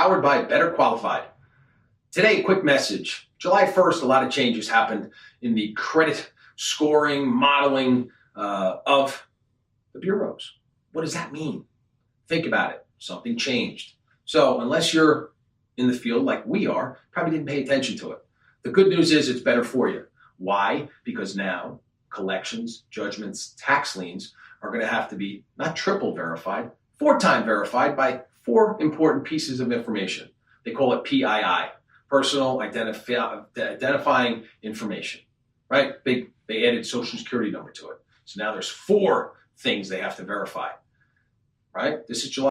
powered by Better Qualified. Today, a quick message. July 1st, a lot of changes happened in the credit scoring, modeling of the bureaus. What does that mean? Think about it. Something changed. So unless you're in the field like we are, probably didn't pay attention to it. The good news is it's better for you. Why? Because now collections, judgments, tax liens are going to have to be not triple verified, 4-time verified by 4 important pieces of information. They call it PII, personal identifying information, right? They added social security number to it. So now there's 4 things they have to verify, right? This is July.